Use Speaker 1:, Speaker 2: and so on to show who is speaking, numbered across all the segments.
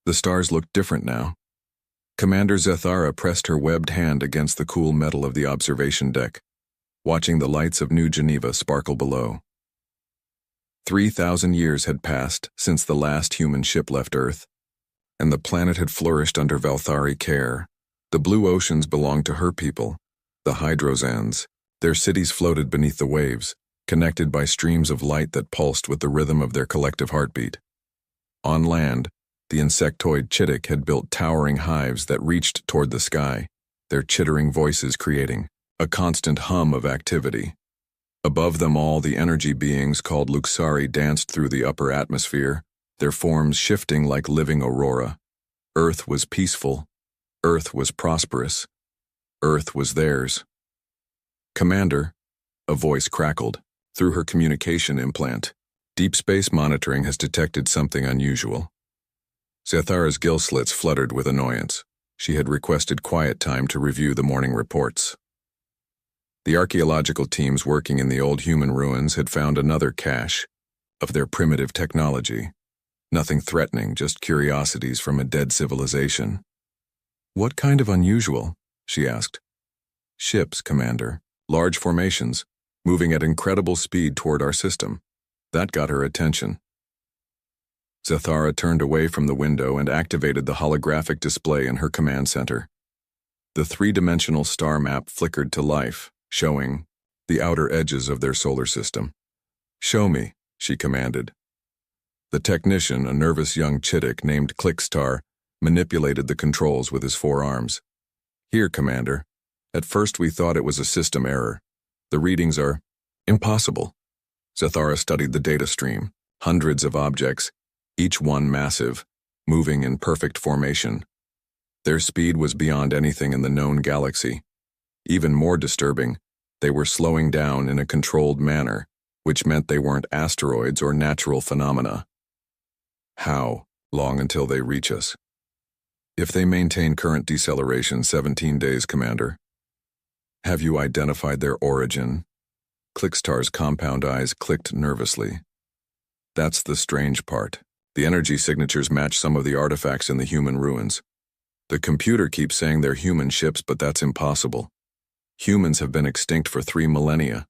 Speaker 1: The stars looked different now. Commander Zathara pressed her webbed hand against the cool metal of the observation deck, watching the lights of New Geneva sparkle below. 3,000 years had passed since the last human ship left Earth, and the planet had flourished under Valthari care. The blue oceans belonged to her people, the Hydrozans. Their cities floated beneath the waves, connected by streams of light that pulsed with the rhythm of their collective heartbeat. On land, the insectoid Chittick had built towering hives that reached toward the sky, their chittering voices creating a constant hum of activity. Above them all, the energy beings called Luxari danced through the upper atmosphere, their forms shifting like living aurora. Earth was peaceful. Earth was prosperous. Earth was theirs. "Commander," a voice crackled through her communication implant. "Deep space monitoring has detected something unusual." Zathara's gill slits fluttered with annoyance. She had requested quiet time to review the morning reports. The archaeological teams working in the old human ruins had found another cache of their primitive technology. Nothing threatening, just curiosities from a dead civilization. "What kind of unusual?" she asked. "Ships, Commander. Large formations, moving at incredible speed toward our system." That got her attention. Zathara turned away from the window and activated the holographic display in her command center. The three-dimensional star map flickered to life, showing the outer edges of their solar system. "Show me," she commanded. The technician, a nervous young Chittick named Clickstar, manipulated the controls with his forearms. "Here, Commander. At first we thought it was a system error. The readings are impossible." Zathara studied the data stream, hundreds of objects, each one massive, moving in perfect formation. Their speed was beyond anything in the known galaxy. Even more disturbing, they were slowing down in a controlled manner, which meant they weren't asteroids or natural phenomena. "How long until they reach us?" "If they maintain current deceleration, 17 days, Commander." "Have you identified their origin?" Clickstar's compound eyes clicked nervously. "That's the strange part. The energy signatures match some of the artifacts in the human ruins. The computer keeps saying they're human ships, but that's impossible. Humans have been extinct for 3 millennia.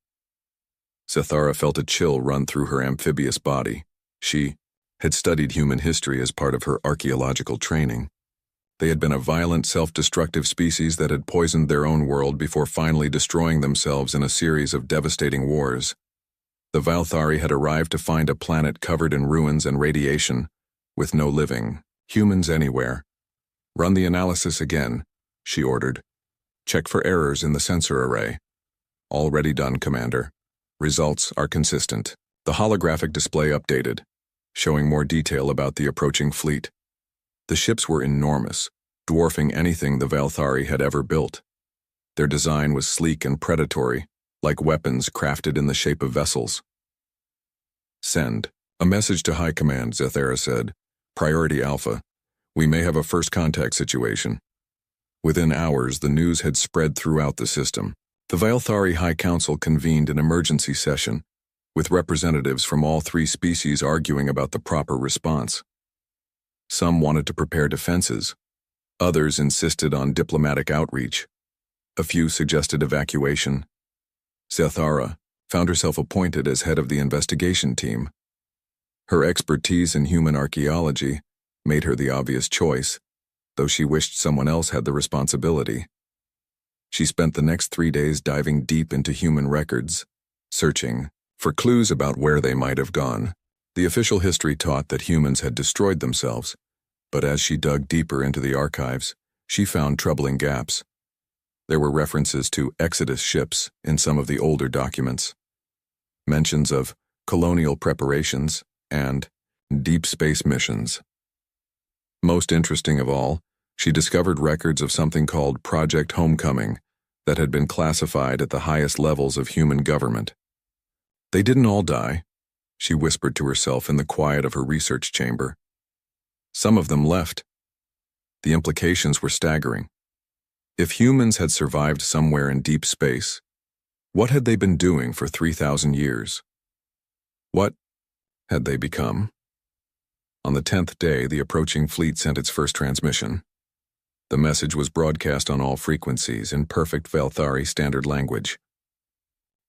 Speaker 1: Zathara felt a chill run through her amphibious body. She had studied human history as part of her archaeological training. They had been a violent, self-destructive species that had poisoned their own world before finally destroying themselves in a series of devastating wars. The Valthari had arrived to find a planet covered in ruins and radiation, with no living humans anywhere. "Run the analysis again," she ordered. "Check for errors in the sensor array." "Already done, Commander. Results are consistent." The holographic display updated, showing more detail about the approaching fleet. The ships were enormous, dwarfing anything the Valthari had ever built. Their design was sleek and predatory, like weapons crafted in the shape of vessels. "Send. A message to High Command," Zathara said. "Priority Alpha. We may have a first contact situation." Within hours, the news had spread throughout the system. The Valthari High Council convened an emergency session, with representatives from all 3 species arguing about the proper response. Some wanted to prepare defenses. Others insisted on diplomatic outreach. A few suggested evacuation. Zathara found herself appointed as head of the investigation team. Her expertise in human archaeology made her the obvious choice, though she wished someone else had the responsibility. She spent the next 3 days diving deep into human records, searching for clues about where they might have gone. The official history taught that humans had destroyed themselves, but as she dug deeper into the archives, she found troubling gaps. There were references to Exodus ships in some of the older documents, mentions of colonial preparations, and deep space missions. Most interesting of all, she discovered records of something called Project Homecoming that had been classified at the highest levels of human government. They didn't all die, she whispered to herself in the quiet of her research chamber. Some of them left. The implications were staggering. If humans had survived somewhere in deep space, what had they been doing for 3,000 years? What had they become? On the 10th day, the approaching fleet sent its first transmission. The message was broadcast on all frequencies in perfect Valthari standard language.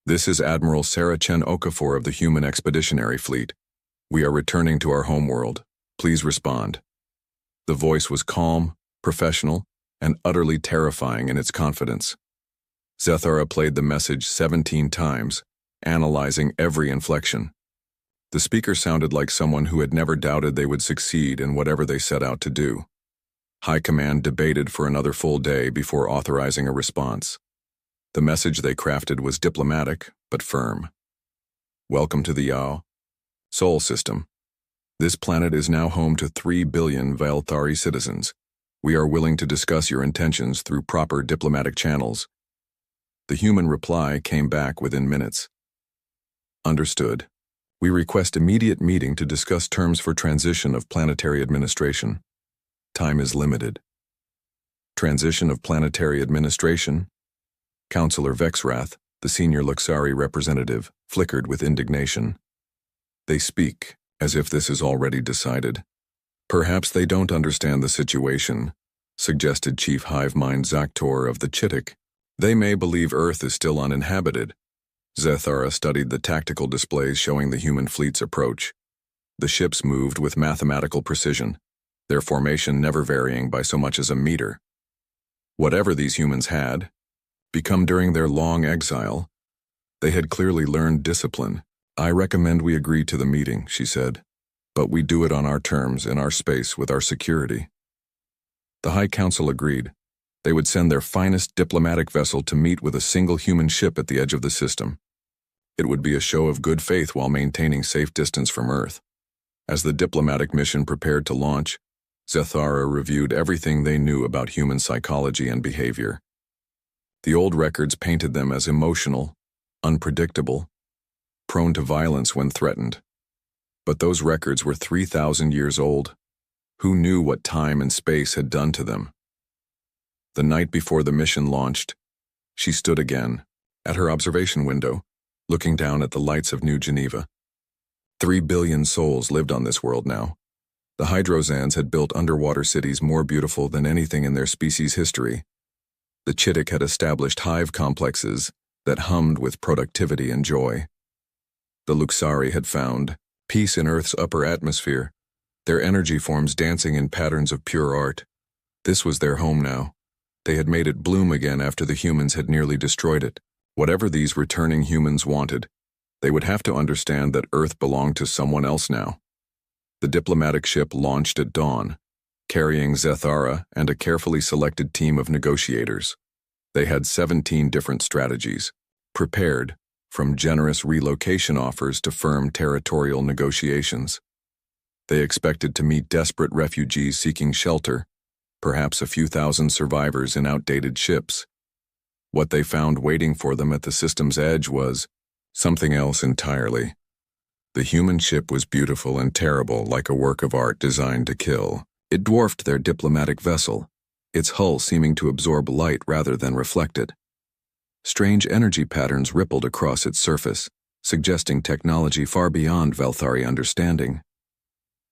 Speaker 1: "This is Admiral Sarah Chen Okafor of the Human Expeditionary Fleet. We are returning to our homeworld. Please respond." The voice was calm, professional, and utterly terrifying in its confidence. Zethara played the message 17 times, analyzing every inflection. The speaker sounded like someone who had never doubted they would succeed in whatever they set out to do. High Command debated for another full day before authorizing a response. The message they crafted was diplomatic, but firm. "Welcome to the Yao Sol system. This planet is now home to 3 billion Valthari citizens. We are willing to discuss your intentions through proper diplomatic channels." The human reply came back within minutes. "Understood. We request immediate meeting to discuss terms for transition of planetary administration. Time is limited." Transition of planetary administration? Counselor Vexrath, the senior Luxari representative, flickered with indignation. "They speak as if this is already decided. Perhaps they don't understand the situation," suggested Chief Hive Mind Zaktor of the Chittik. "They may believe Earth is still uninhabited." Zethara studied the tactical displays showing the human fleet's approach. The ships moved with mathematical precision, their formation never varying by so much as a meter. Whatever these humans had become during their long exile, they had clearly learned discipline. "I recommend we agree to the meeting," she said, "but we do it on our terms, in our space, with our security." The High Council agreed. They would send their finest diplomatic vessel to meet with a single human ship at the edge of the system. It would be a show of good faith while maintaining safe distance from Earth. As the diplomatic mission prepared to launch, Zethara reviewed everything they knew about human psychology and behavior. The old records painted them as emotional, unpredictable, prone to violence when threatened. But those records were 3,000 years old. Who knew what time and space had done to them? The night before the mission launched, she stood again, at her observation window, looking down at the lights of New Geneva. 3 billion souls lived on this world now. The Hydrozans had built underwater cities more beautiful than anything in their species' history. The Chittik had established hive complexes that hummed with productivity and joy. The Luxari had found peace in Earth's upper atmosphere, their energy forms dancing in patterns of pure art. This was their home now. They had made it bloom again after the humans had nearly destroyed it. Whatever these returning humans wanted, they would have to understand that Earth belonged to someone else now. The diplomatic ship launched at dawn, carrying Zethara and a carefully selected team of negotiators. They had 17 different strategies, prepared, from generous relocation offers to firm territorial negotiations. They expected to meet desperate refugees seeking shelter, perhaps a few thousand survivors in outdated ships. What they found waiting for them at the system's edge was something else entirely. The human ship was beautiful and terrible, like a work of art designed to kill. It dwarfed their diplomatic vessel, its hull seeming to absorb light rather than reflect it. Strange energy patterns rippled across its surface, suggesting technology far beyond Valthari understanding.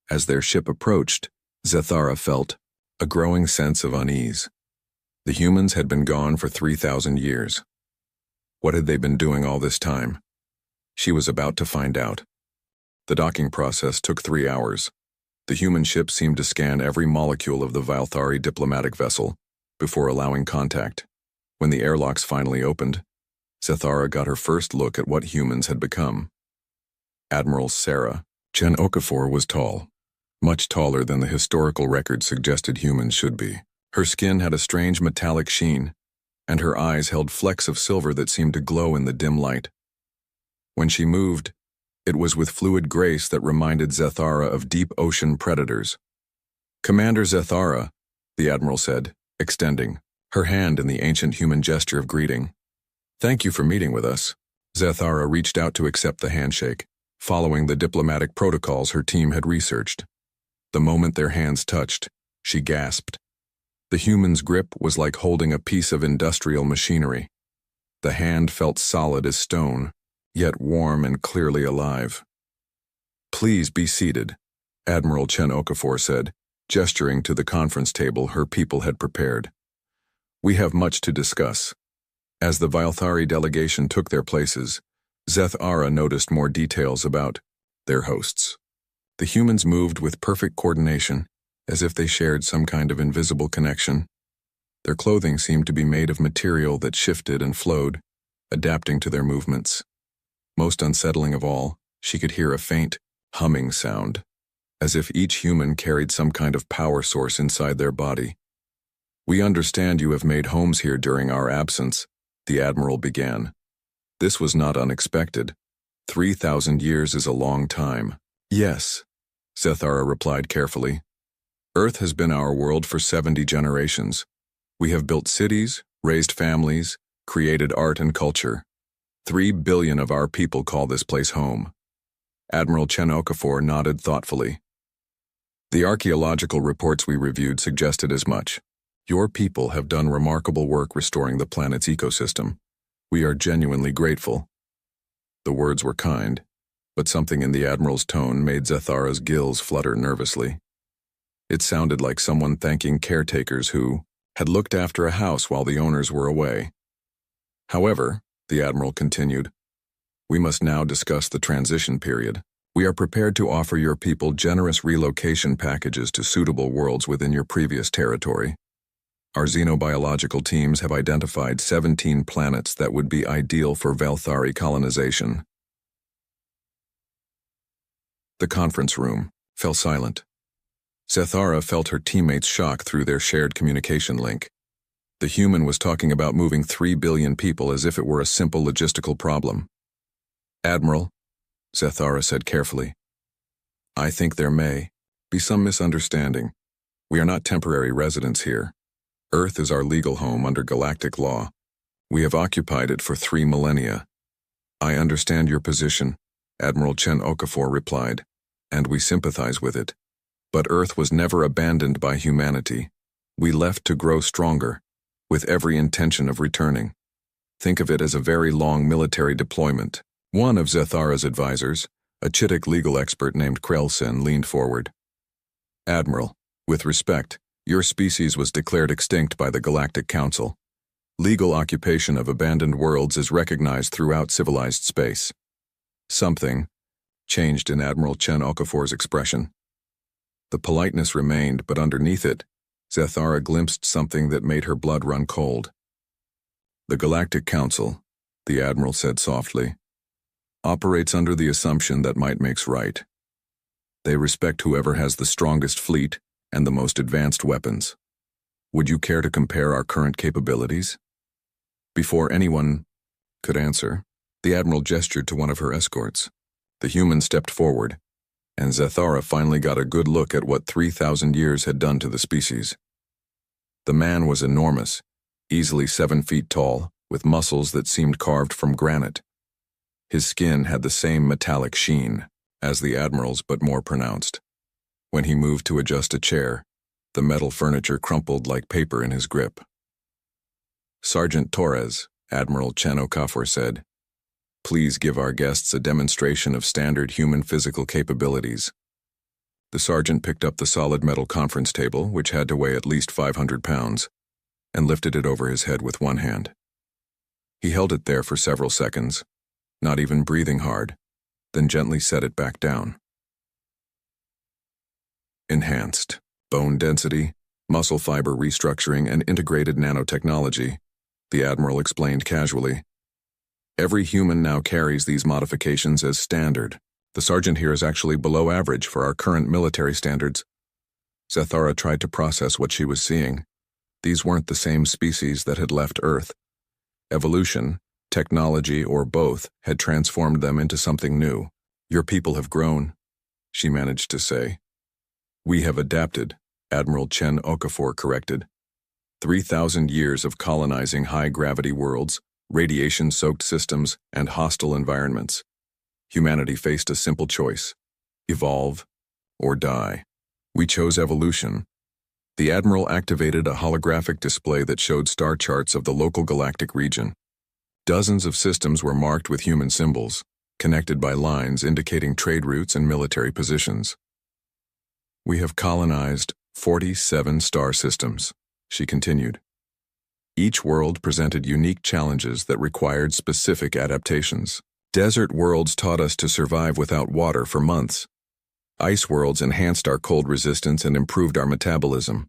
Speaker 1: As their ship approached, Zethara felt a growing sense of unease. The humans had been gone for 3,000 years. What had they been doing all this time? She was about to find out. The docking process took 3 hours. The human ship seemed to scan every molecule of the Valthari diplomatic vessel before allowing contact. When the airlocks finally opened, Zethara got her first look at what humans had become. Admiral Sarah Chen Okafor was tall, much taller than the historical record suggested humans should be. Her skin had a strange metallic sheen, and her eyes held flecks of silver that seemed to glow in the dim light. When she moved, it was with fluid grace that reminded Zethara of deep ocean predators. "Commander Zethara," the Admiral said, extending her hand in the ancient human gesture of greeting. "Thank you for meeting with us." Zethara reached out to accept the handshake, following the diplomatic protocols her team had researched. The moment their hands touched, she gasped. The human's grip was like holding a piece of industrial machinery. The hand felt solid as stone, yet warm and clearly alive. "Please be seated," Admiral Chen Okafor said, gesturing to the conference table her people had prepared. We have much to discuss. As the Vilthari delegation took their places, Zethara noticed more details about their hosts. The humans moved with perfect coordination, as if they shared some kind of invisible connection. Their clothing seemed to be made of material that shifted and flowed, adapting to their movements. Most unsettling of all, she could hear a faint, humming sound, as if each human carried some kind of power source inside their body. We understand you have made homes here during our absence, the Admiral began. This was not unexpected. 3,000 years is a long time. Yes, Zethara replied carefully. Earth has been our world for 70 generations. We have built cities, raised families, created art and culture. 3 billion of our people call this place home. Admiral Chen Okafor nodded thoughtfully. The archaeological reports we reviewed suggested as much. Your people have done remarkable work restoring the planet's ecosystem. We are genuinely grateful. The words were kind, but something in the Admiral's tone made Zethara's gills flutter nervously. It sounded like someone thanking caretakers who had looked after a house while the owners were away. However, the Admiral continued, we must now discuss the transition period. We are prepared to offer your people generous relocation packages to suitable worlds within your previous territory. Our xenobiological teams have identified 17 planets that would be ideal for Vilthari colonization. The conference room fell silent. Zethara felt her teammates' shock through their shared communication link. The human was talking about moving 3 billion people as if it were a simple logistical problem. Admiral, Zethara said carefully, I think there may be some misunderstanding. We are not temporary residents here. Earth is our legal home under galactic law. We have occupied it for 3 millennia. I understand your position, Admiral Chen Okafor replied, and we sympathize with it. But Earth was never abandoned by humanity. We left to grow stronger, with every intention of returning. Think of it as a very long military deployment. One of Zethara's advisors, a Chitic legal expert named Krelsen, leaned forward. Admiral, with respect, your species was declared extinct by the Galactic Council. Legal occupation of abandoned worlds is recognized throughout civilized space. Something changed in Admiral Chen Okafor's expression. The politeness remained, but underneath it, Zethara glimpsed something that made her blood run cold. The Galactic Council, the Admiral said softly, operates under the assumption that might makes right. They respect whoever has the strongest fleet and the most advanced weapons. Would you care to compare our current capabilities? Before anyone could answer, the Admiral gestured to one of her escorts. The human stepped forward, and Zethara finally got a good look at what 3,000 years had done to the species. The man was enormous, easily 7 feet tall, with muscles that seemed carved from granite. His skin had the same metallic sheen as the Admiral's, but more pronounced. When he moved to adjust a chair, the metal furniture crumpled like paper in his grip. Sergeant Torres, Admiral Chen Okafor said, please give our guests a demonstration of standard human physical capabilities. The sergeant picked up the solid metal conference table, which had to weigh at least 500 pounds, and lifted it over his head with one hand. He held it there for several seconds, not even breathing hard, then gently set it back down. Enhanced bone density, muscle fiber restructuring, and integrated nanotechnology, the Admiral explained casually. Every human now carries these modifications as standard. The sergeant here is actually below average for our current military standards. Zethara tried to process what she was seeing. These weren't the same species that had left Earth. Evolution, technology, or both had transformed them into something new. Your people have grown, she managed to say. We have adapted, Admiral Chen Okafor corrected. 3,000 years of colonizing high-gravity worlds, radiation-soaked systems, and hostile environments. Humanity faced a simple choice: evolve or die. We chose evolution. The Admiral activated a holographic display that showed star charts of the local galactic region. Dozens of systems were marked with human symbols, connected by lines indicating trade routes and military positions. We have colonized 47 star systems, she continued. Each world presented unique challenges that required specific adaptations. Desert worlds taught us to survive without water for months. Ice worlds enhanced our cold resistance and improved our metabolism.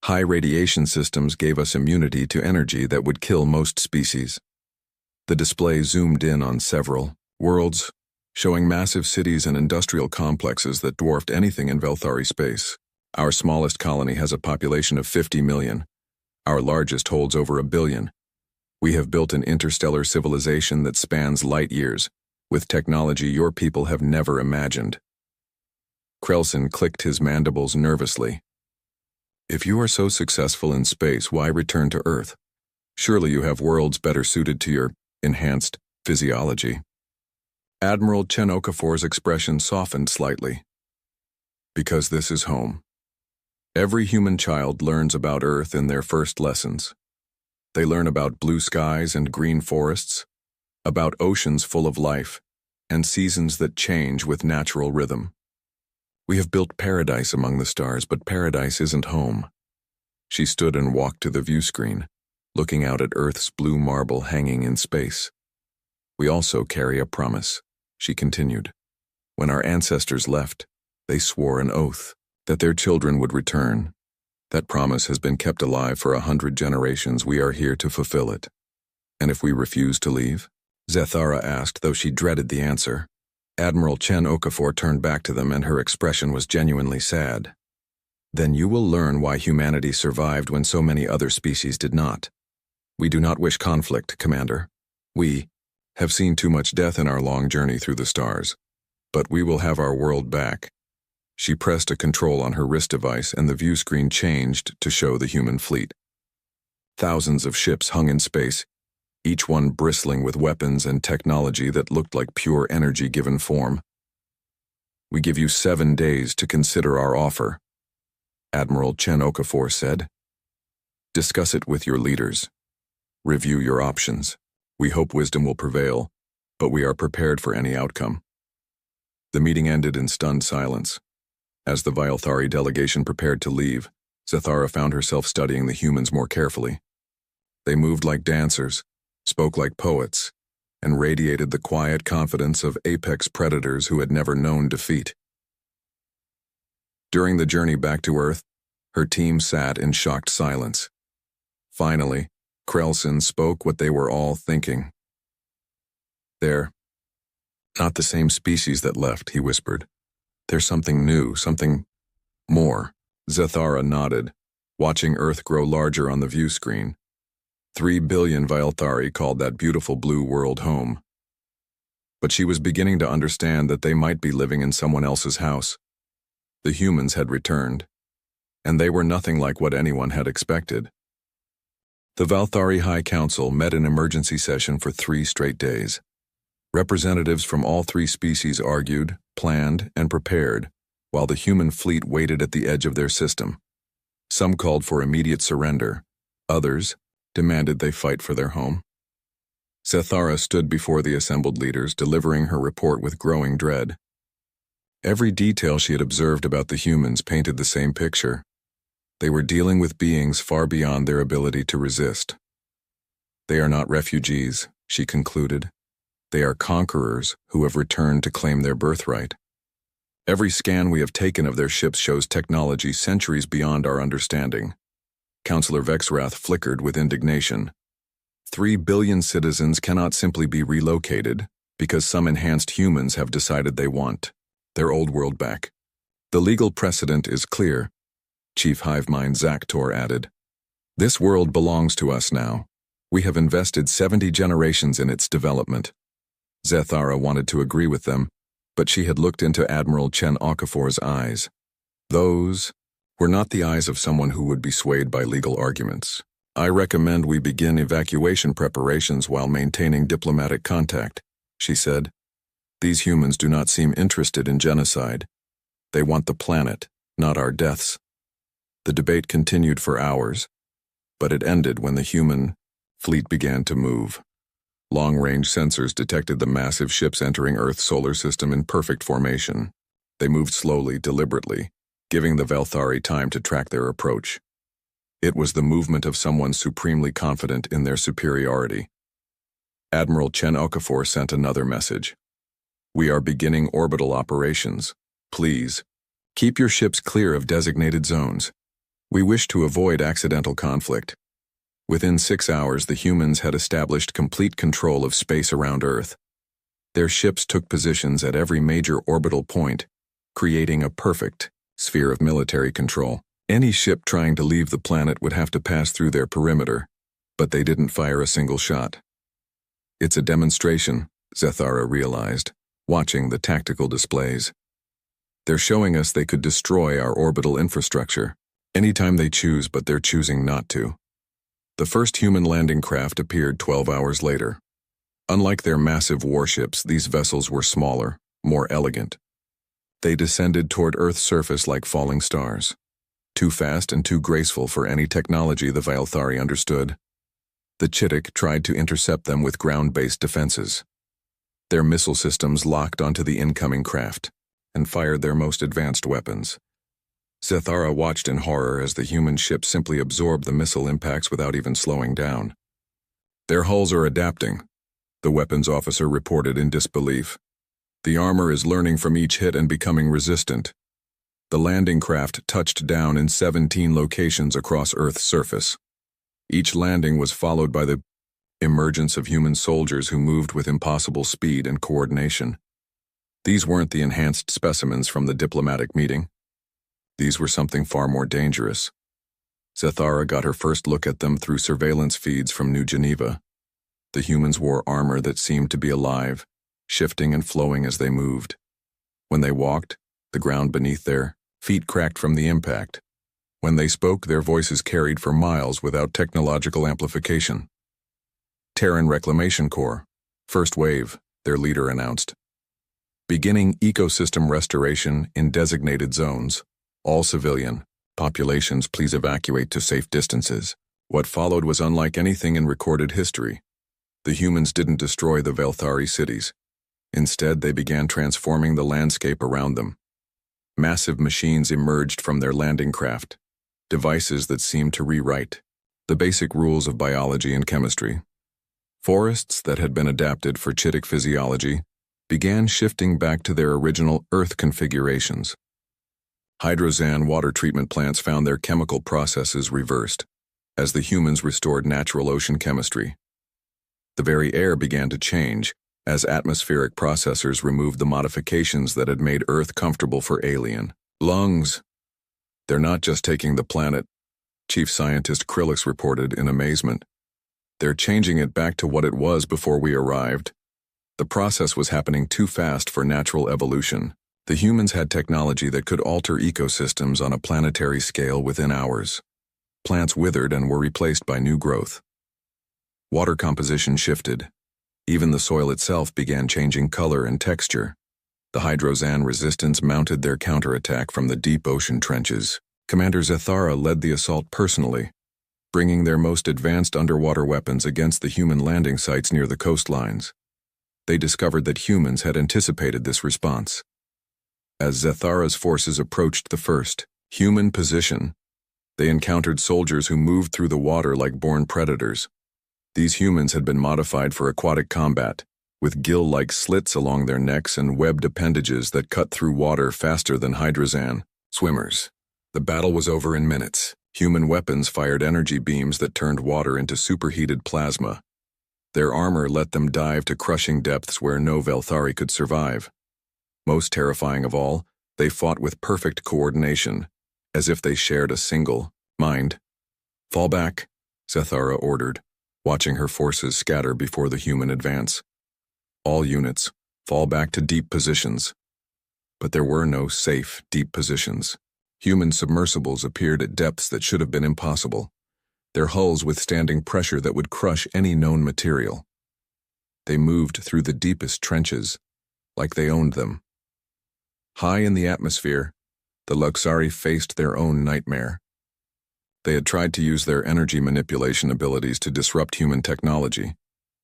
Speaker 1: High radiation systems gave us immunity to energy that would kill most species. The display zoomed in on several worlds, showing massive cities and industrial complexes that dwarfed anything in Velthari space. Our smallest colony has a population of 50 million. Our largest holds over 1 billion. We have built an interstellar civilization that spans light years, with technology your people have never imagined. Krelson clicked his mandibles nervously. If you are so successful in space, why return to Earth? Surely you have worlds better suited to your enhanced physiology. Admiral Chen Okafor's expression softened slightly. Because this is home. Every human child learns about Earth in their first lessons. They learn about blue skies and green forests, about oceans full of life, and seasons that change with natural rhythm. We have built paradise among the stars, but paradise isn't home. She stood and walked to the view screen, looking out at Earth's blue marble hanging in space. We also carry a promise, she continued. When our ancestors left, they swore an oath that their children would return. That promise has been kept alive for 100 generations. We are here to fulfill it. And if we refuse to leave? Zethara asked, though she dreaded the answer. Admiral Chen Okafor turned back to them, and her expression was genuinely sad. Then you will learn why humanity survived when so many other species did not. We do not wish conflict, Commander. We have seen too much death in our long journey through the stars. But we will have our world back. She pressed a control on her wrist device, and the view screen changed to show the human fleet. Thousands of ships hung in space, each one bristling with weapons and technology that looked like pure energy given form. We give you 7 days to consider our offer, Admiral Chen Okafor said. Discuss it with your leaders. Review your options. We hope wisdom will prevail, but we are prepared for any outcome. The meeting ended in stunned silence. As the Velthari delegation prepared to leave, Zethara found herself studying the humans more carefully. They moved like dancers, spoke like poets, and radiated the quiet confidence of apex predators who had never known defeat. During the journey back to Earth, her team sat in shocked silence. Finally, Krelson spoke what they were all thinking. They're not the same species that left, he whispered. There's something new, something more. Zethara nodded, watching Earth grow larger on the view screen. 3 billion Velthari called that beautiful blue world home. But she was beginning to understand that they might be living in someone else's house. The humans had returned, and they were nothing like what anyone had expected. The Velthari High Council met in emergency session for 3 straight days. Representatives from all 3 species argued, planned, and prepared, while the human fleet waited at the edge of their system. Some called for immediate surrender. Others demanded they fight for their home. Zethara stood before the assembled leaders, delivering her report with growing dread. Every detail she had observed about the humans painted the same picture. They were dealing with beings far beyond their ability to resist. They are not refugees, she concluded. They are conquerors who have returned to claim their birthright. Every scan we have taken of their ships shows technology centuries beyond our understanding. Councillor Vexrath flickered with indignation. 3 billion citizens cannot simply be relocated because some enhanced humans have decided they want their old world back. The legal precedent is clear, Chief Hivemind Zaktor added. This world belongs to us now. We have invested 70 generations in its development. Zethara wanted to agree with them, but she had looked into Admiral Chen Okafor's eyes. Those were not the eyes of someone who would be swayed by legal arguments. I recommend we begin evacuation preparations while maintaining diplomatic contact, she said. These humans do not seem interested in genocide. They want the planet, not our deaths. The debate continued for hours, but it ended when the human fleet began to move. Long-range sensors detected the massive ships entering Earth's solar system in perfect formation. They moved slowly, deliberately, giving the Velthari time to track their approach. It was the movement of someone supremely confident in their superiority. Admiral Chen Okafor sent another message. "We are beginning orbital operations. Please, keep your ships clear of designated zones. We wish to avoid accidental conflict." Within 6 hours, the humans had established complete control of space around Earth. Their ships took positions at every major orbital point, creating a perfect sphere of military control. Any ship trying to leave the planet would have to pass through their perimeter, but they didn't fire a single shot. "It's a demonstration," Zathara realized, watching the tactical displays. "They're showing us they could destroy our orbital infrastructure anytime they choose, but they're choosing not to." The first human landing craft appeared 12 hours later. Unlike their massive warships, these vessels were smaller, more elegant. They descended toward Earth's surface like falling stars. Too fast and too graceful for any technology the Velthari understood. The Chittic tried to intercept them with ground-based defenses. Their missile systems locked onto the incoming craft and fired their most advanced weapons. Zathara watched in horror as the human ship simply absorbed the missile impacts without even slowing down. "Their hulls are adapting," the weapons officer reported in disbelief. "The armor is learning from each hit and becoming resistant." The landing craft touched down in 17 locations across Earth's surface. Each landing was followed by the emergence of human soldiers who moved with impossible speed and coordination. These weren't the enhanced specimens from the diplomatic meeting. These were something far more dangerous. Zathara got her first look at them through surveillance feeds from New Geneva. The humans wore armor that seemed to be alive, shifting and flowing as they moved. When they walked, the ground beneath their feet cracked from the impact. When they spoke, their voices carried for miles without technological amplification. "Terran Reclamation Corps, First Wave," their leader announced. "Beginning ecosystem restoration in designated zones. All civilian populations, please evacuate to safe distances." What followed was unlike anything in recorded history. The humans didn't destroy the Velthari cities. Instead, they began transforming the landscape around them. Massive machines emerged from their landing craft, devices that seemed to rewrite the basic rules of biology and chemistry. Forests that had been adapted for Chittic physiology began shifting back to their original Earth configurations. Hydroxan water treatment plants found their chemical processes reversed as the humans restored natural ocean chemistry. The very air began to change as atmospheric processors removed the modifications that had made Earth comfortable for alien lungs. "They're not just taking the planet," Chief Scientist Krillix reported in amazement. "They're changing it back to what it was before we arrived." The process was happening too fast for natural evolution. The humans had technology that could alter ecosystems on a planetary scale within hours. Plants withered and were replaced by new growth. Water composition shifted. Even the soil itself began changing color and texture. The Hydroxan resistance mounted their counterattack from the deep ocean trenches. Commander Zathara led the assault personally, bringing their most advanced underwater weapons against the human landing sites near the coastlines. They discovered that humans had anticipated this response. As Zathara's forces approached the first human position, they encountered soldiers who moved through the water like born predators. These humans had been modified for aquatic combat, with gill-like slits along their necks and webbed appendages that cut through water faster than Hydroxan swimmers. The battle was over in minutes. Human weapons fired energy beams that turned water into superheated plasma. Their armor let them dive to crushing depths where no Velthari could survive. Most terrifying of all, they fought with perfect coordination, as if they shared a single mind. "Fall back," Zathara ordered, watching her forces scatter before the human advance. "All units, fall back to deep positions." But there were no safe, deep positions. Human submersibles appeared at depths that should have been impossible, their hulls withstanding pressure that would crush any known material. They moved through the deepest trenches, like they owned them. High in the atmosphere, the Luxari faced their own nightmare. They had tried to use their energy manipulation abilities to disrupt human technology,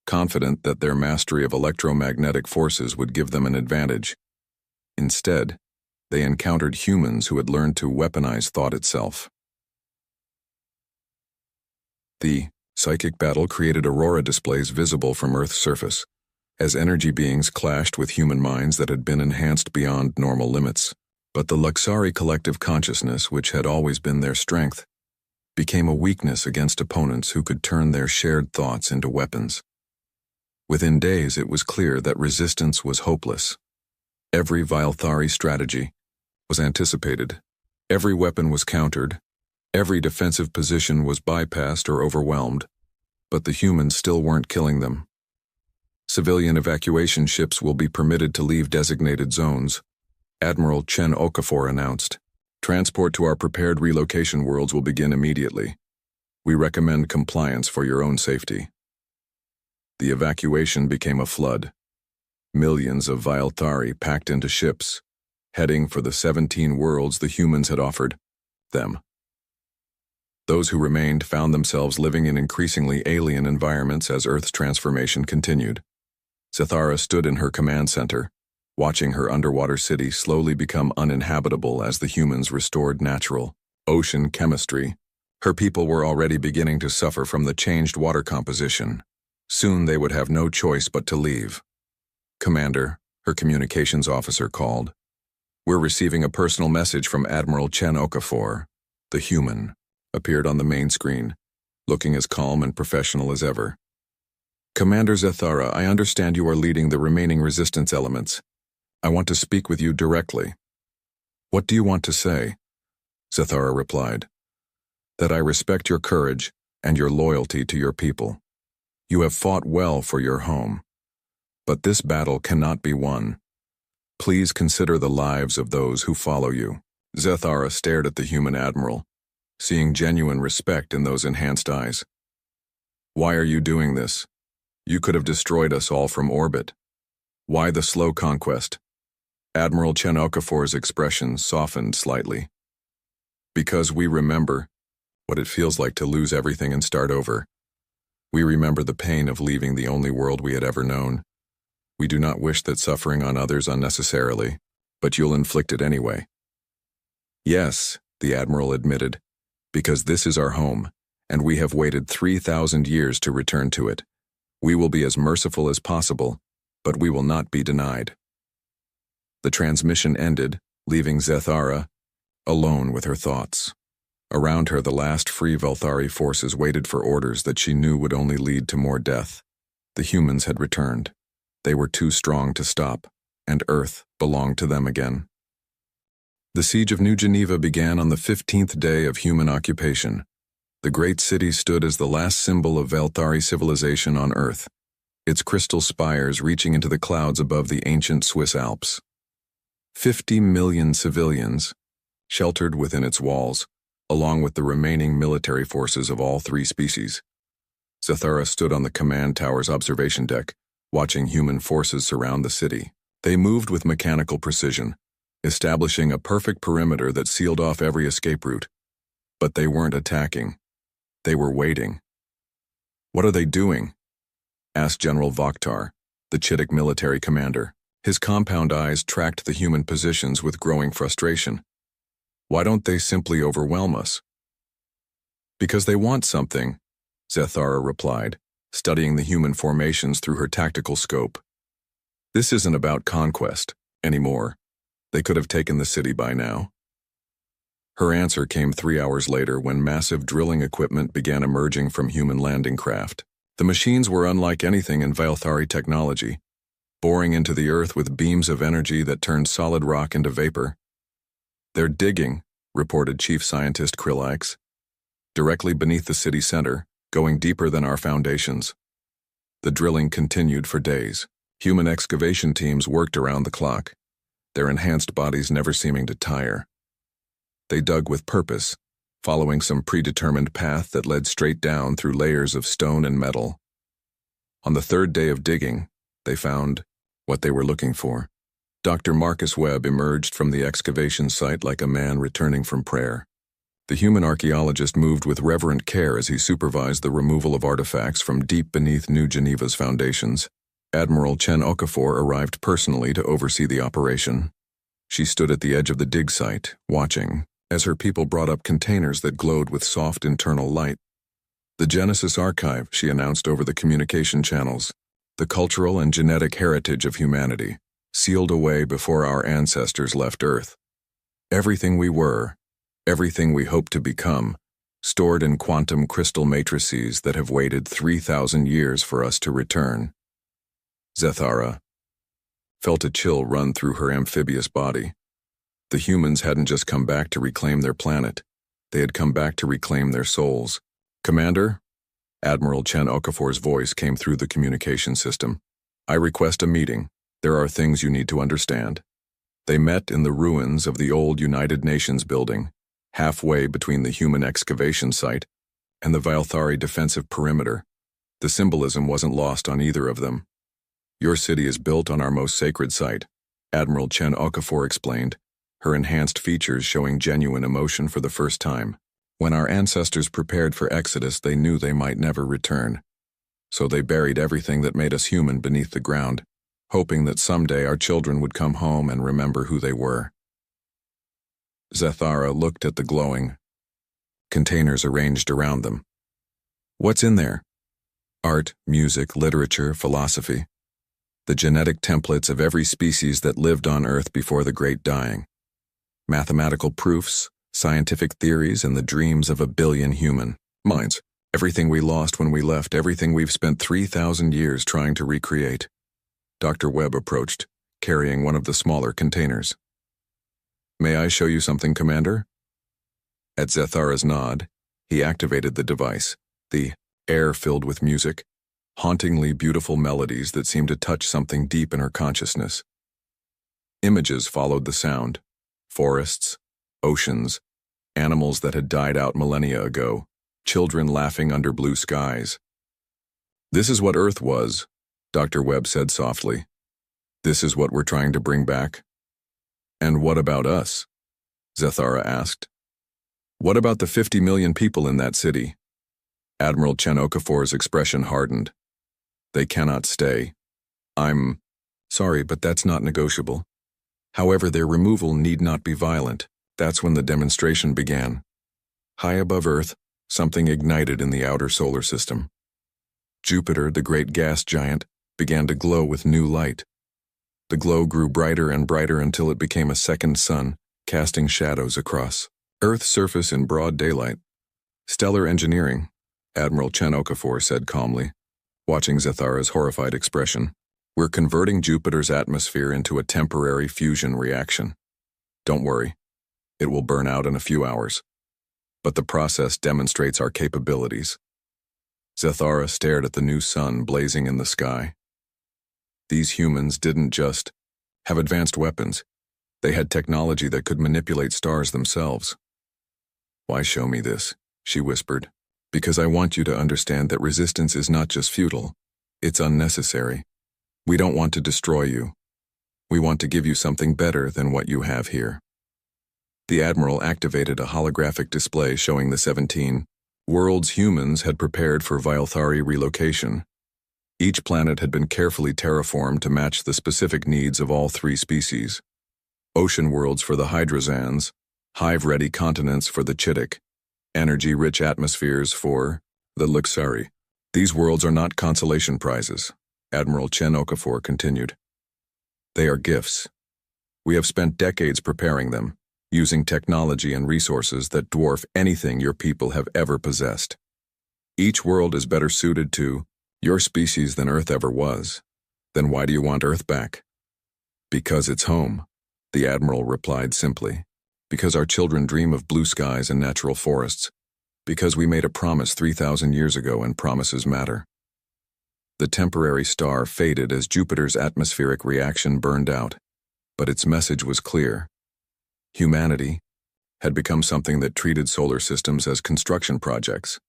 Speaker 1: confident that their mastery of electromagnetic forces would give them an advantage. Instead, they encountered humans who had learned to weaponize thought itself. The psychic battle created aurora displays visible from Earth's surface, as energy beings clashed with human minds that had been enhanced beyond normal limits. But the Luxari collective consciousness, which had always been their strength, became a weakness against opponents who could turn their shared thoughts into weapons. Within days, it was clear that resistance was hopeless. Every Vilthari strategy was anticipated. Every weapon was countered. Every defensive position was bypassed or overwhelmed. But the humans still weren't killing them. Civilian evacuation ships will be permitted to leave designated zones, Admiral Chen Okafor announced. Transport to our prepared relocation worlds will begin immediately. We recommend compliance for your own safety. The evacuation became a flood. Millions of Vilthari packed into ships, heading for the 17 worlds the humans had offered them. Those who remained found themselves living in increasingly alien environments as Earth's transformation continued. Zathara stood in her command center, watching her underwater city slowly become uninhabitable as the humans restored natural ocean chemistry. Her people were already beginning to suffer from the changed water composition. Soon they would have no choice but to leave. Commander, her communications officer called. We're receiving a personal message from Admiral Chen Okafor. The human appeared on the main screen, looking as calm and professional as ever. Commander Zathara, I understand you are leading the remaining resistance elements. I want to speak with you directly. What do you want to say? Zathara replied. That I respect your courage and your loyalty to your people. You have fought well for your home. But this battle cannot be won. Please consider the lives of those who follow you. Zathara stared at the human admiral, seeing genuine respect in those enhanced eyes. Why are you doing this? You could have destroyed us all from orbit. Why the slow conquest? Admiral Chen Okafor's expression softened slightly. Because we remember what it feels like to lose everything and start over. We remember the pain of leaving the only world we had ever known. We do not wish that suffering on others unnecessarily, but you'll inflict it anyway. Yes, the Admiral admitted, because this is our home, and we have waited 3,000 years to return to it. We will be as merciful as possible, but we will not be denied. The transmission ended, leaving Zathara alone with her thoughts. Around her, the last free Vilthari forces waited for orders that she knew would only lead to more death. The humans had returned. They were too strong to stop, and Earth belonged to them again. The siege of New Geneva began on the 15th day of human occupation. The great city stood as the last symbol of Vilthari civilization on Earth, its crystal spires reaching into the clouds above the ancient Swiss Alps. 50 million civilians, sheltered within its walls, along with the remaining military forces of all three species. Zathara stood on the command tower's observation deck, watching human forces surround the city. They moved with mechanical precision, establishing a perfect perimeter that sealed off every escape route. But they weren't attacking. They were waiting. What are they doing? Asked General Vokhtar, the Chittic military commander. His compound eyes tracked the human positions with growing frustration. Why don't they simply overwhelm us? Because they want something, Zathara replied, studying the human formations through her tactical scope. This isn't about conquest anymore. They could have taken the city by now. Her answer came 3 hours later when massive drilling equipment began emerging from human landing craft. The machines were unlike anything in Vilthari technology, boring into the earth with beams of energy that turned solid rock into vapor. They're digging, reported Chief Scientist Krillax, directly beneath the city center, going deeper than our foundations. The drilling continued for days. Human excavation teams worked around the clock, their enhanced bodies never seeming to tire. They dug with purpose, following some predetermined path that led straight down through layers of stone and metal. On the third day of digging, they found what they were looking for. Dr. Marcus Webb emerged from the excavation site like a man returning from prayer. The human archaeologist moved with reverent care as he supervised the removal of artifacts from deep beneath New Geneva's foundations. Admiral Chen Okafor arrived personally to oversee the operation. She stood at the edge of the dig site, watching, as her people brought up containers that glowed with soft internal light. The Genesis Archive, she announced over the communication channels, the cultural and genetic heritage of humanity, sealed away before our ancestors left Earth. Everything we were, everything we hope to become, stored in quantum crystal matrices that have waited 3,000 years for us to return. Zethara felt a chill run through her amphibious body. The humans hadn't just come back to reclaim their planet. They had come back to reclaim their souls. "Commander?" Admiral Chen Okafor's voice came through the communication system. "I request a meeting. There are things you need to understand." They met in the ruins of the old United Nations building, halfway between the human excavation site and the Valthari defensive perimeter. The symbolism wasn't lost on either of them. "Your city is built on our most sacred site," Admiral Chen Okafor explained, her enhanced features showing genuine emotion for the first time. "When our ancestors prepared for Exodus, they knew they might never return. So they buried everything that made us human beneath the ground, hoping that someday our children would come home and remember who they were." Zethara looked at the glowing containers arranged around them. "What's in there?" "Art, music, literature, philosophy. The genetic templates of every species that lived on Earth before the Great Dying. Mathematical proofs, scientific theories, and the dreams of a billion human minds. Everything we lost when we left, everything we've spent 3,000 years trying to recreate." Dr. Webb approached, carrying one of the smaller containers. "May I show you something, Commander?" At Zethara's nod, he activated the device, the air filled with music, hauntingly beautiful melodies that seemed to touch something deep in her consciousness. Images followed the sound: forests, oceans, animals that had died out millennia ago, children laughing under blue skies. "This is what Earth was," Dr. Webb said softly. "This is what we're trying to bring back." "And what about us?" Zethara asked. "What about the 50 million people in that city?" Admiral Chen Okafor's expression hardened. "They cannot stay. I'm sorry, but that's not negotiable. However, their removal need not be violent." That's when the demonstration began. High above Earth, something ignited in the outer solar system. Jupiter, the great gas giant, began to glow with new light. The glow grew brighter and brighter until it became a second sun, casting shadows across Earth's surface in broad daylight. "Stellar engineering," Admiral Chen Okafor said calmly, watching Zethara's horrified expression. "We're converting Jupiter's atmosphere into a temporary fusion reaction. Don't worry, it will burn out in a few hours. But the process demonstrates our capabilities." Zethara stared at the new sun blazing in the sky. These humans didn't just have advanced weapons. They had technology that could manipulate stars themselves. "Why show me this?" she whispered. "Because I want you to understand that resistance is not just futile, it's unnecessary. We don't want to destroy you. We want to give you something better than what you have here." The Admiral activated a holographic display showing the 17 worlds humans had prepared for Valthari relocation. Each planet had been carefully terraformed to match the specific needs of all three species. Ocean worlds for the Hydrazans, hive-ready continents for the Chittic, energy-rich atmospheres for the Luxari. "These worlds are not consolation prizes," Admiral Chen Okafor continued. "They are gifts. We have spent decades preparing them, using technology and resources that dwarf anything your people have ever possessed. Each world is better suited to your species than Earth ever was. Then why do you want Earth back?" "Because it's home," the Admiral replied simply. "Because our children dream of blue skies and natural forests. Because we made a promise 3,000 years ago and promises matter." The temporary star faded as Jupiter's atmospheric reaction burned out, but its message was clear. Humanity had become something that treated solar systems as construction projects.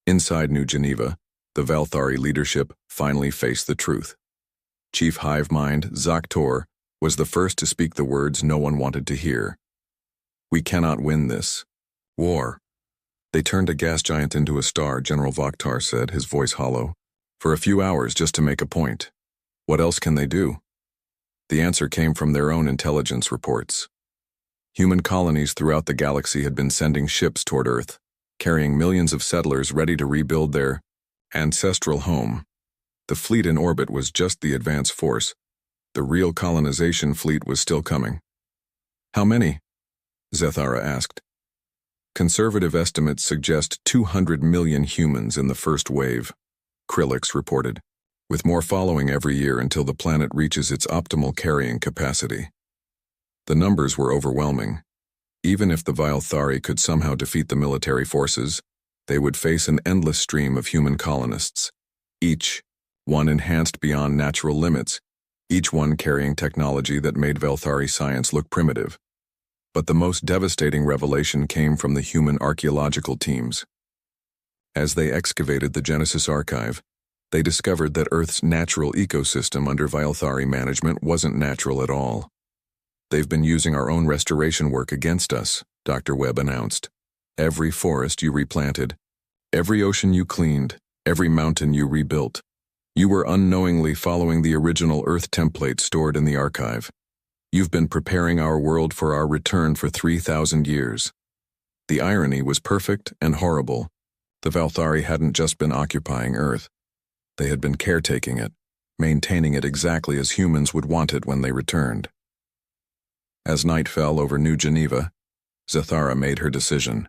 Speaker 1: Inside New Geneva, the Valthari leadership finally faced the truth. Chief Hive Mind Zaktor was the first to speak the words no one wanted to hear. "We cannot win this war." "They turned a gas giant into a star," General Vaktar said, his voice hollow. "For a few hours just to make a point. What else can they do?" The answer came from their own intelligence reports. Human colonies throughout the galaxy had been sending ships toward Earth, carrying millions of settlers ready to rebuild their ancestral home. The fleet in orbit was just the advance force. The real colonization fleet was still coming. How many? Zethara asked. Conservative estimates suggest 200 million humans in the first wave, Krillix reported, with more following every year until the planet reaches its optimal carrying capacity. The numbers were overwhelming. Even if the Vilthari could somehow defeat the military forces, they would face an endless stream of human colonists, each one enhanced beyond natural limits, each one carrying technology that made Vilthari science look primitive. But the most devastating revelation came from the human archaeological teams. As they excavated the Genesis archive, they discovered that Earth's natural ecosystem under Vilthari management wasn't natural at all. "They've been using our own restoration work against us," Dr. Webb announced. "Every forest you replanted, every ocean you cleaned, every mountain you rebuilt. You were unknowingly following the original Earth template stored in the archive. You've been preparing our world for our return for 3,000 years. The irony was perfect and horrible. The Vilthari hadn't just been occupying Earth. They had been caretaking it, maintaining it exactly as humans would want it when they returned." As night fell over New Geneva, Zethara made her decision.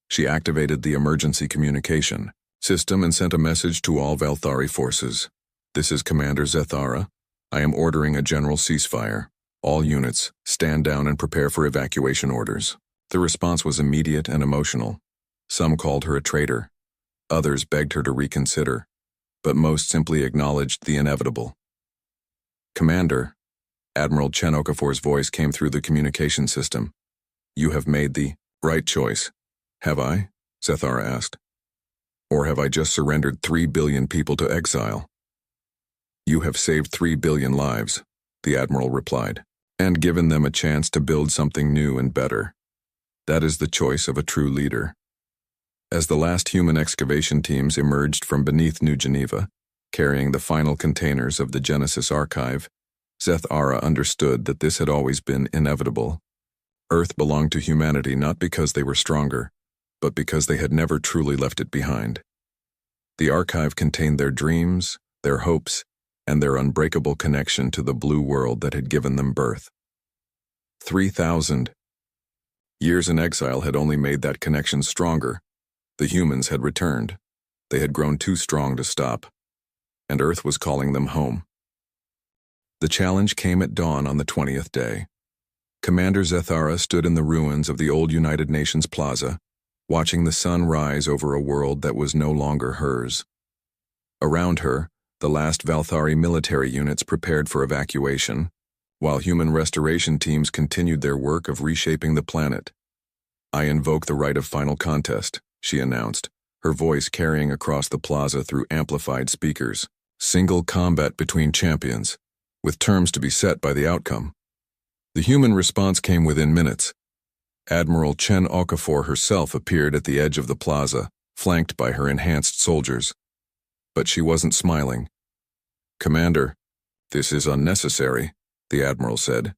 Speaker 1: She activated the emergency communication system and sent a message to all Vilthari forces. "This is Commander Zethara. I am ordering a general ceasefire. All units, stand down and prepare for evacuation orders." The response was immediate and emotional. Some called her a traitor. Others begged her to reconsider, but most simply acknowledged the inevitable. "Commander," Admiral Chen Okafor's voice came through the communication system. "You have made the right choice." "Have I?" Zethara asked. "Or have I just surrendered 3 billion people to exile?" "You have saved 3 billion lives," the Admiral replied, "and given them a chance to build something new and better. That is the choice of a true leader." As the last human excavation teams emerged from beneath New Geneva, carrying the final containers of the Genesis archive, Zethara understood that this had always been inevitable. Earth belonged to humanity not because they were stronger, but because they had never truly left it behind. The archive contained their dreams, their hopes, and their unbreakable connection to the blue world that had given them birth. 3,000 years in exile had only made that connection stronger. The humans had returned. They had grown too strong to stop, and Earth was calling them home. The challenge came at dawn on the 20th day. Commander Zethara stood in the ruins of the old United Nations Plaza, watching the sun rise over a world that was no longer hers. Around her, the last Vilthari military units prepared for evacuation, while human restoration teams continued their work of reshaping the planet. "I invoke the right of final contest," she announced, her voice carrying across the plaza through amplified speakers. "Single combat between champions, with terms to be set by the outcome." The human response came within minutes. Admiral Chen Okafor herself appeared at the edge of the plaza, flanked by her enhanced soldiers. But she wasn't smiling. "Commander, this is unnecessary," the Admiral said.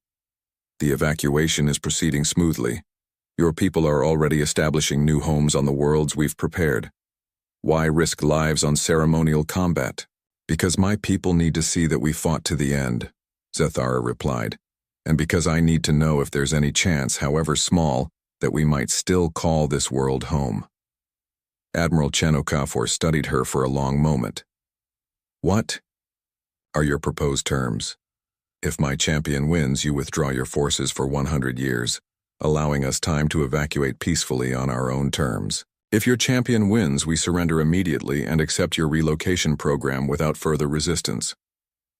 Speaker 1: "The evacuation is proceeding smoothly. Your people are already establishing new homes on the worlds we've prepared. Why risk lives on ceremonial combat?" "Because my people need to see that we fought to the end," Zethara replied, "and because I need to know if there's any chance, however small, that we might still call this world home." Admiral Chen Okafor studied her for a long moment. "What are your proposed terms? If my champion wins, you withdraw your forces for 100 years, allowing us time to evacuate peacefully on our own terms. If your champion wins, we surrender immediately and accept your relocation program without further resistance."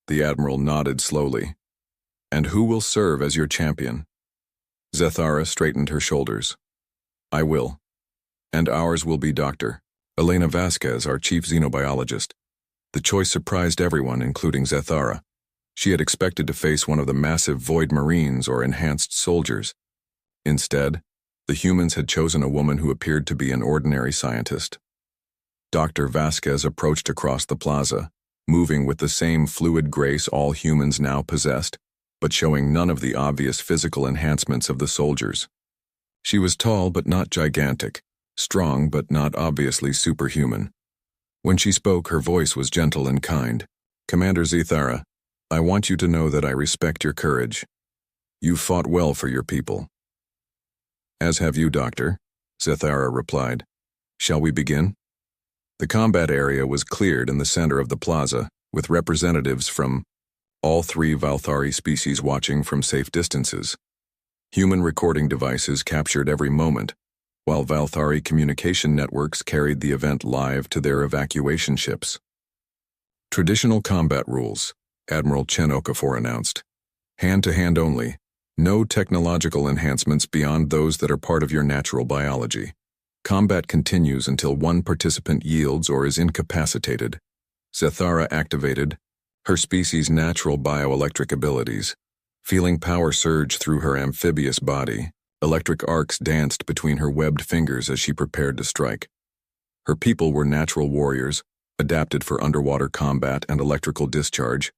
Speaker 1: The Admiral nodded slowly. "And who will serve as your champion?" Zethara straightened her shoulders. "I will. And ours will be Dr. Elena Vasquez, our chief xenobiologist." The choice surprised everyone, including Zethara. She had expected to face one of the massive Void Marines or enhanced soldiers. Instead, the humans had chosen a woman who appeared to be an ordinary scientist. Dr. Vasquez approached across the plaza, moving with the same fluid grace all humans now possessed, but showing none of the obvious physical enhancements of the soldiers. She was tall but not gigantic, strong but not obviously superhuman. When she spoke, her voice was gentle and kind. "Commander Zethara, I want you to know that I respect your courage. You fought well for your people." "As have you, Doctor," Zethara replied. "Shall we begin?" The combat area was cleared in the center of the plaza, with representatives from all three Valthari species watching from safe distances. Human recording devices captured every moment, while Valthari communication networks carried the event live to their evacuation ships. "Traditional combat rules," Admiral Chen Okafor announced. "Hand-to-hand only. No technological enhancements beyond those that are part of your natural biology. Combat continues until one participant yields or is incapacitated." Zethara activated her species' natural bioelectric abilities. Feeling power surge through her amphibious body, electric arcs danced between her webbed fingers as she prepared to strike. Her people were natural warriors, adapted for underwater combat and electrical discharge.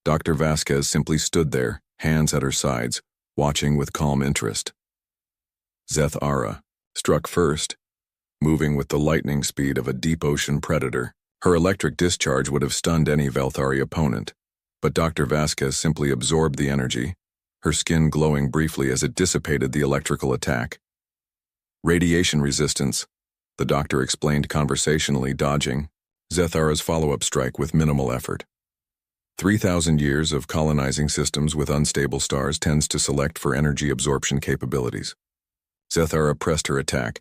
Speaker 1: Dr. Vasquez simply stood there, hands at her sides, watching with calm interest. Zethara struck first, moving with the lightning speed of a deep ocean predator. Her electric discharge would have stunned any Valthari opponent, but Dr. Vasquez simply absorbed the energy, her skin glowing briefly as it dissipated the electrical attack. "Radiation resistance," the doctor explained conversationally, dodging Zethara's follow-up strike with minimal effort. 3,000 years of colonizing systems with unstable stars tends to select for energy absorption capabilities. Zethara pressed her attack,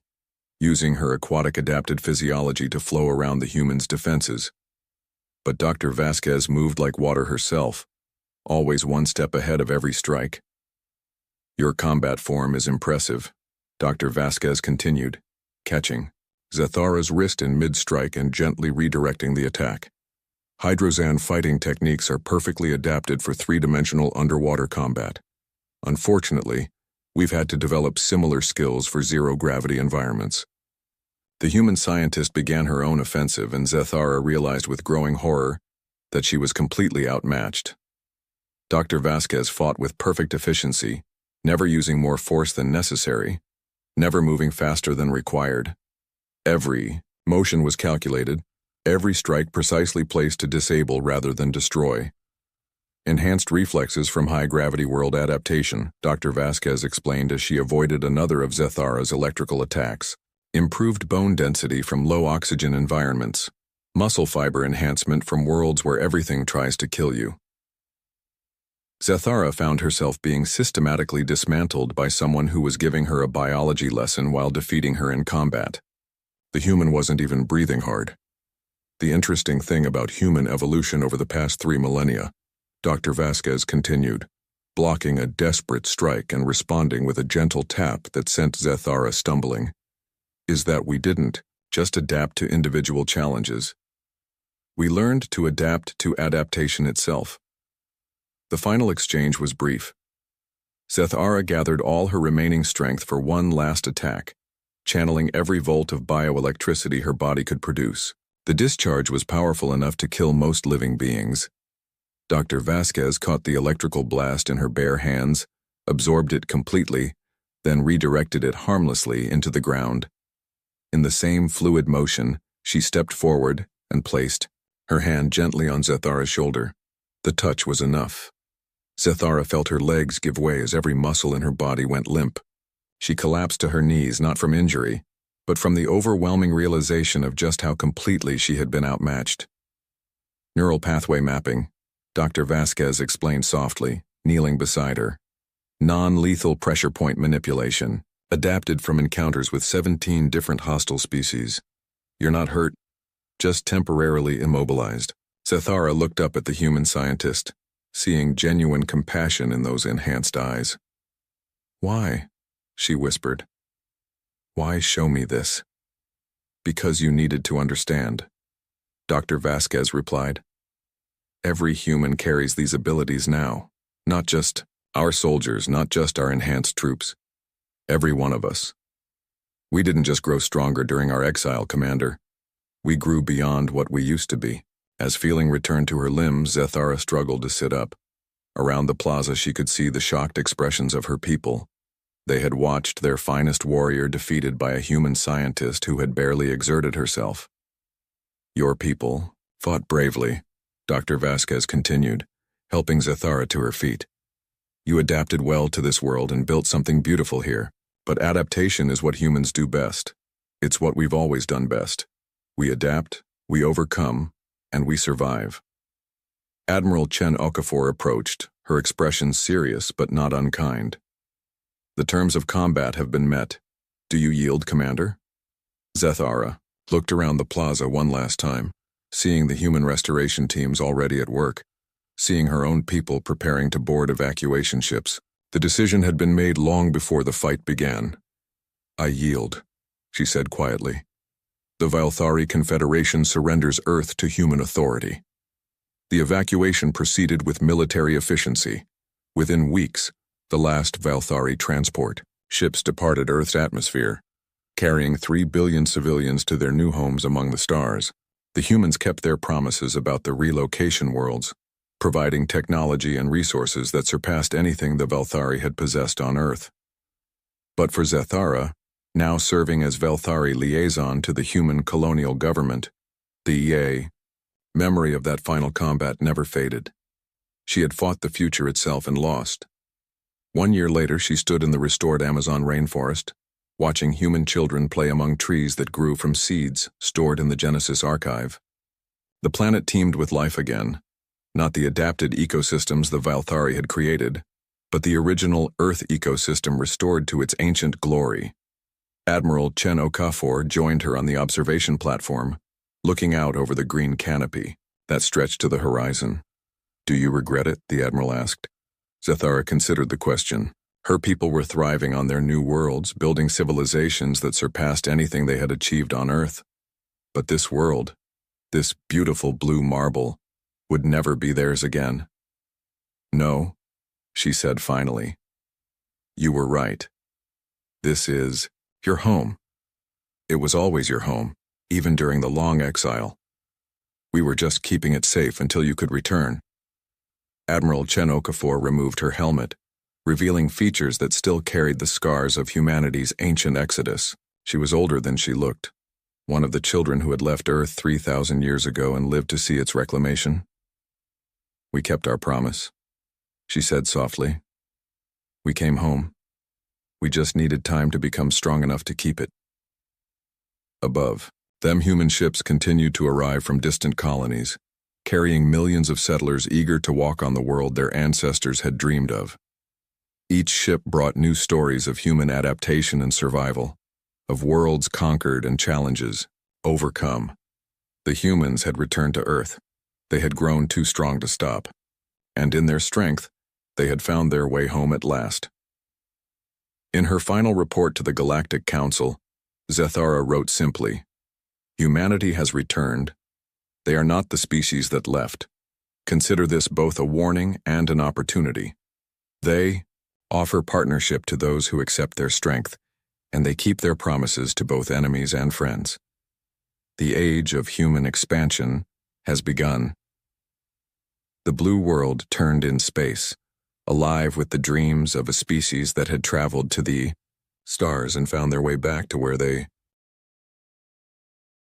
Speaker 1: using her aquatic adapted physiology to flow around the human's defenses. But Dr. Vasquez moved like water herself, always one step ahead of every strike. "Your combat form is impressive," Dr. Vasquez continued, catching Zethara's wrist in mid-strike and gently redirecting the attack. "Hydrozan fighting techniques are perfectly adapted for three-dimensional underwater combat. Unfortunately, we've had to develop similar skills for zero-gravity environments." The human scientist began her own offensive, and Zethara realized with growing horror that she was completely outmatched. Dr. Vasquez fought with perfect efficiency, never using more force than necessary, never moving faster than required. Every motion was calculated, every strike precisely placed to disable rather than destroy. "Enhanced reflexes from high-gravity world adaptation," Dr. Vasquez explained as she avoided another of Zethara's electrical attacks. "Improved bone density from low-oxygen environments. Muscle fiber enhancement from worlds where everything tries to kill you." Zethara found herself being systematically dismantled by someone who was giving her a biology lesson while defeating her in combat. The human wasn't even breathing hard. "The interesting thing about human evolution over the past 3 millennia," Dr. Vasquez continued, blocking a desperate strike and responding with a gentle tap that sent Zethara stumbling, "is that we didn't just adapt to individual challenges. We learned to adapt to adaptation itself." The final exchange was brief. Zethara gathered all her remaining strength for one last attack, channeling every volt of bioelectricity her body could produce. The discharge was powerful enough to kill most living beings. Dr. Vasquez caught the electrical blast in her bare hands, absorbed it completely, then redirected it harmlessly into the ground. In the same fluid motion, she stepped forward and placed her hand gently on Zethara's shoulder. The touch was enough. Zethara felt her legs give way as every muscle in her body went limp. She collapsed to her knees not from injury, but from the overwhelming realization of just how completely she had been outmatched. "Neural pathway mapping," Dr. Vasquez explained softly, kneeling beside her. "Non-lethal pressure point manipulation, adapted from encounters with 17 different hostile species. You're not hurt, just temporarily immobilized." Zethara looked up at the human scientist, seeing genuine compassion in those enhanced eyes. "Why?" she whispered. "Why show me this?" "Because you needed to understand," Dr. Vasquez replied. "Every human carries these abilities now, not just our soldiers, not just our enhanced troops. Every one of us. We didn't just grow stronger during our exile, Commander. We grew beyond what we used to be." As feeling returned to her limbs, Zethara struggled to sit up. Around the plaza she could see the shocked expressions of her people. They had watched their finest warrior defeated by a human scientist who had barely exerted herself. "Your people fought bravely," Dr. Vasquez continued, helping Zathara to her feet. "You adapted well to this world and built something beautiful here, but adaptation is what humans do best. It's what we've always done best. We adapt, we overcome, and we survive." Admiral Chen Okafor approached, her expression serious but not unkind. "The terms of combat have been met. Do you yield, Commander?" Zathara looked around the plaza one last time, seeing the human restoration teams already at work, seeing her own people preparing to board evacuation ships. The decision had been made long before the fight began. "I yield," she said quietly. "The Valthari Confederation surrenders Earth to human authority." The evacuation proceeded with military efficiency. Within weeks, the last Valthari transport ships departed Earth's atmosphere, carrying 3 billion civilians to their new homes among the stars. The humans kept their promises about the relocation worlds, providing technology and resources that surpassed anything the Valthari had possessed on Earth. But for Zathara, now serving as Valthari liaison to the human colonial government, the EA, memory of that final combat never faded. She had fought the future itself and lost. 1 year later, she stood in the restored Amazon rainforest, watching human children play among trees that grew from seeds stored in the Genesis archive. The planet teemed with life again, not the adapted ecosystems the Valthari had created, but the original Earth ecosystem restored to its ancient glory. Admiral Chen Okafor joined her on the observation platform, looking out over the green canopy that stretched to the horizon. "Do you regret it?" the Admiral asked. Zathara considered the question. Her people were thriving on their new worlds, building civilizations that surpassed anything they had achieved on Earth. But this world, this beautiful blue marble, would never be theirs again. "No," she said finally. "You were right. This is your home. It was always your home, even during the long exile. We were just keeping it safe until you could return." Admiral Chen Okafor removed her helmet, revealing features that still carried the scars of humanity's ancient exodus. She was older than she looked, one of the children who had left Earth 3,000 years ago and lived to see its reclamation. "We kept our promise," she said softly. "We came home. We just needed time to become strong enough to keep it." Above, them human ships continued to arrive from distant colonies, carrying millions of settlers eager to walk on the world their ancestors had dreamed of. Each ship brought new stories of human adaptation and survival, of worlds conquered and challenges overcome. The humans had returned to Earth. They had grown too strong to stop, and in their strength, they had found their way home at last. In her final report to the Galactic Council, Zathara wrote simply, "Humanity has returned. They are not the species that left. Consider this both a warning and an opportunity. They offer partnership to those who accept their strength, and they keep their promises to both enemies and friends. The age of human expansion has begun." The blue world turned in space, alive with the dreams of a species that had traveled to the stars and found their way back to where they